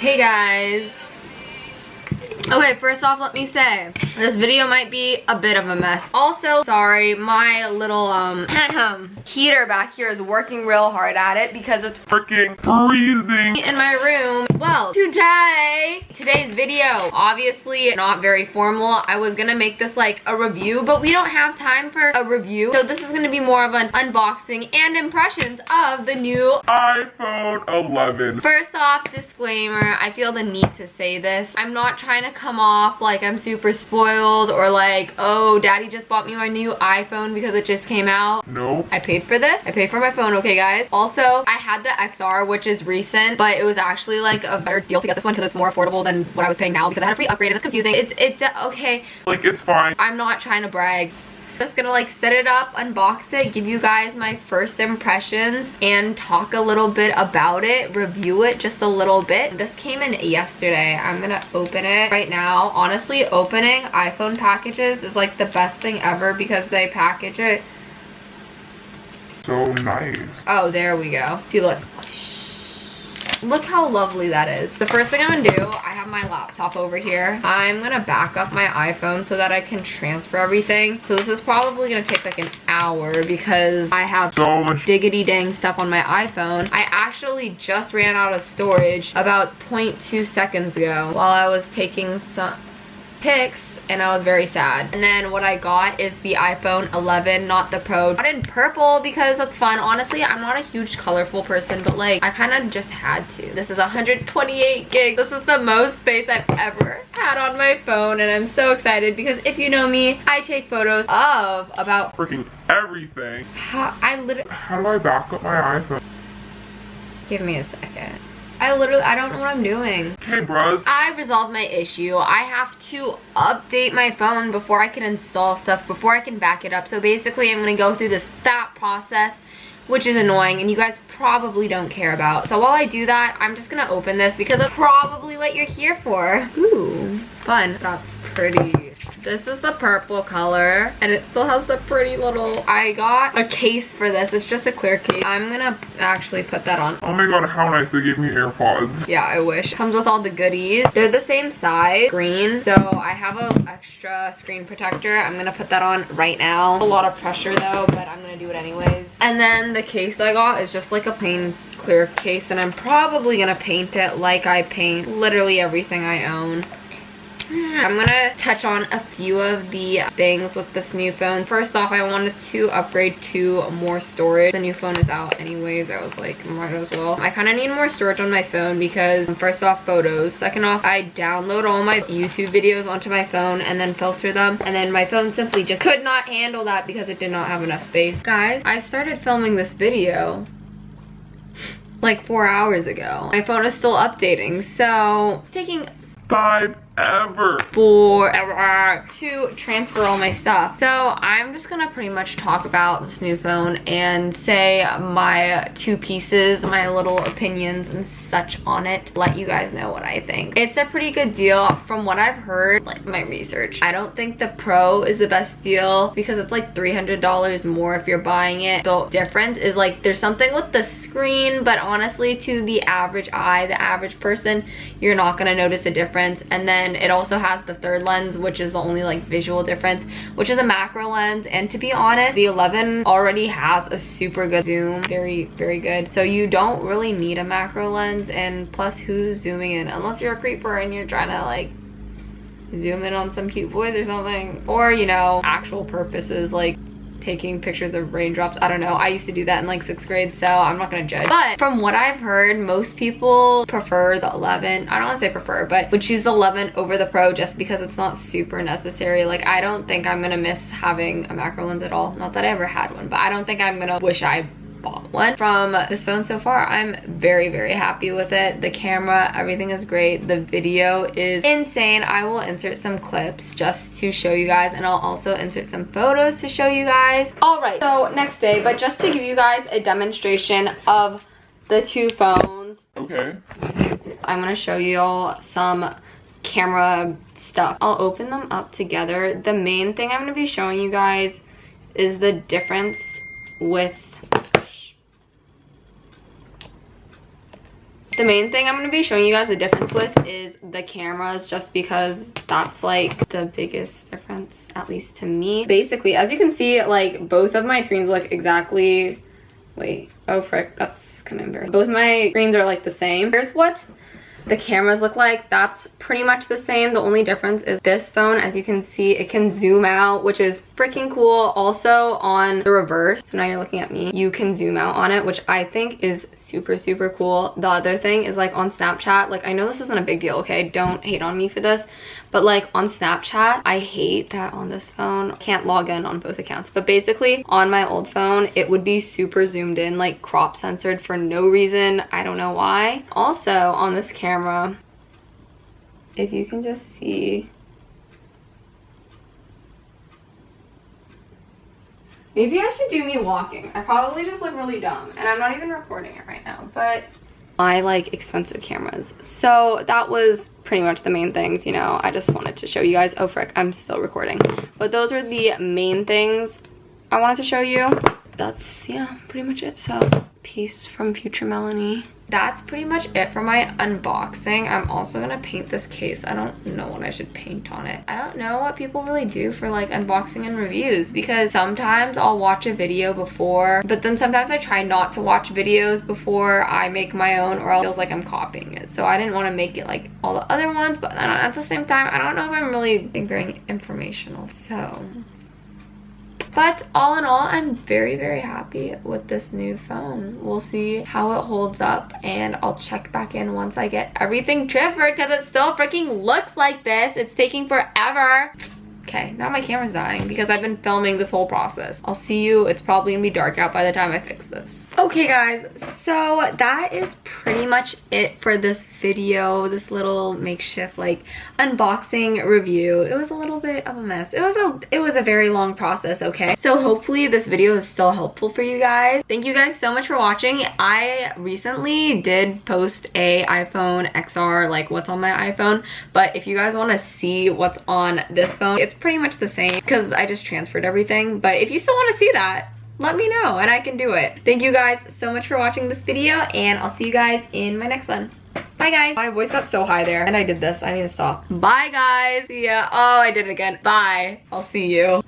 Hey guys. Okay, first off, let me say, this video might be a bit of a mess. Also, sorry, my little, heater back here is working real hard at it because it's freaking freezing in my room. Well, today's video, obviously not very formal. I was gonna make this like a review, but we don't have time for a review. So this is gonna be more of an unboxing and impressions of the new iPhone 11. First off, disclaimer, I feel the need to say this. I'm not trying to come off like I'm super spoiled or like, oh, daddy just bought me my new iPhone because it just came out. No. I paid for this. I paid for my phone, okay guys? Also, I had the XR, which is recent, but it was actually like a better deal to get this one because it's more affordable than what I was paying now because I had a free upgrade and it's confusing. It's okay. Like, it's fine. I'm not trying to brag. Just gonna like set it up, unbox it, give you guys my first impressions and talk a little bit about it, review it just a little bit. This came in yesterday. I'm gonna open it right now. Honestly, opening iPhone packages is like the best thing ever because they package it so nice. Oh, there we go. See, look how lovely that is. The first thing I'm gonna do, I have my laptop over here. I'm gonna back up my iPhone so that I can transfer everything. So this is probably gonna take like an hour because I have so much diggity dang stuff on my iPhone. I actually just ran out of storage about 0.2 seconds ago while I was taking some pics, and I was very sad. And then what I got is the iPhone 11, not the Pro. Not in purple because that's fun. Honestly, I'm not a huge colorful person, but like I kind of just had to. This is 128 gigs. This is the most space I've ever had on my phone, and I'm so excited because if you know me, I take photos of about freaking everything. How do I back up my iPhone? Give me a second. I don't know what I'm doing. Okay, bros. I resolved my issue. I have to update my phone before I can install stuff, before I can back it up. So basically, I'm gonna go through this fat process, which is annoying and you guys probably don't care about. So while I do that, I'm just gonna open this because that's probably what you're here for. Ooh, fun. That's pretty. This is the purple color and it still has the pretty little, I got a case for this. It's just a clear case. I'm gonna actually put that on. Oh my god, how nice. They gave me AirPods. Yeah, I wish. Comes with all the goodies. They're the same size, green. So I have an extra screen protector. I'm gonna put that on right now. A lot of pressure though, but I'm gonna do it anyways. And then the case I got is just like a plain clear case, and I'm probably gonna paint it like I paint literally everything I own. I'm gonna touch on a few of the things with this new phone. First off, I wanted to upgrade to more storage. The new phone is out anyways. I was like, might as well. I kind of need more storage on my phone because first off, photos. Second off, I download all my YouTube videos onto my phone and then filter them. And then my phone simply just could not handle that because it did not have enough space. Guys, I started filming this video like 4 hours ago. My phone is still updating, so it's taking forever to transfer all my stuff. So I'm just gonna pretty much talk about this new phone and say my two pieces, my little opinions and such on it. Let you guys know what I think. It's a pretty good deal from what I've heard, like my research. I don't think the Pro is the best deal because it's like $300 more if you're buying it. The difference is like there's something with the screen, but honestly to the average eye, the average person, you're not gonna notice a difference. And then it also has the third lens, which is the only like visual difference, which is a macro lens. And to be honest, the 11 already has a super good zoom, very good. So you don't really need a macro lens, and plus who's zooming in unless you're a creeper and you're trying to like zoom in on some cute boys or something, or you know, actual purposes like taking pictures of raindrops. I don't know, I used to do that in like 6th grade, so I'm not gonna judge. But from what I've heard, most people prefer the 11. I don't want to say prefer, but would choose the 11 over the Pro just because it's not super necessary. Like I don't think I'm gonna miss having a macro lens at all. Not that I ever had one, but I don't think I'm gonna wish I bought one. From this phone so far, I'm very happy with it. The camera, everything is great. The video is insane. I will insert some clips just to show you guys, and I'll also insert some photos to show you guys. All right, so next day, but just to give you guys a demonstration of the two phones. Okay. I'm gonna show you all some camera stuff. I'll open them up together. The main thing I'm gonna be showing you guys is the difference with The main thing I'm going to be showing you guys the difference with is the cameras, just because that's like the biggest difference, at least to me. Basically, as you can see, like both of my screens look exactly, wait, oh frick, that's kind of embarrassing. Both of my screens are like the same. Here's what the cameras look like. That's pretty much the same. The only difference is this phone, as you can see, it can zoom out, which is freaking cool. Also on the reverse, so now you're looking at me, you can zoom out on it, which I think is super cool. The other thing is, like, on Snapchat, like, I know this isn't a big deal, okay, don't hate on me for this, but like on Snapchat, I hate that on this phone I can't log in on both accounts. But basically on my old phone, it would be super zoomed in, like crop censored for no reason. I don't know why. Also on this camera, if you can just see, maybe I should do me walking. I probably just look really dumb and I'm not even recording it right now, but I like expensive cameras. So that was pretty much the main things, you know. I just wanted to show you guys. Oh frick, I'm still recording. But those are the main things I wanted to show you. That's, yeah, pretty much it. So peace from future Melanie. That's pretty much it for my unboxing. I'm also gonna paint this case. I don't know what I should paint on it. I don't know what people really do for like unboxing and reviews, because sometimes I'll watch a video before, but then sometimes I try not to watch videos before I make my own, or else it feels like I'm copying it. So I didn't want to make it like all the other ones, but then at the same time, I don't know if I'm really being very informational. So, but all in all, I'm very happy with this new phone. We'll see how it holds up, and I'll check back in once I get everything transferred, because it still freaking looks like this. It's taking forever. Okay, now my camera's dying because I've been filming this whole process. I'll see you. It's probably gonna be dark out by the time I fix this. Okay guys, so that is pretty much it for this video, this little makeshift like unboxing review. It was a little bit of a mess. It was a very long process, okay? So hopefully this video is still helpful for you guys. Thank you guys so much for watching. I recently did post a iPhone XR, like what's on my iPhone, but if you guys want to see what's on this phone, it's pretty much the same because I just transferred everything. But if you still want to see that, let me know and I can do it. Thank you guys so much for watching this video, and I'll see you guys in my next one. Bye guys. My voice got so high there and I did this. I need to stop. Bye guys. See ya. Oh, I did it again. Bye. I'll see you.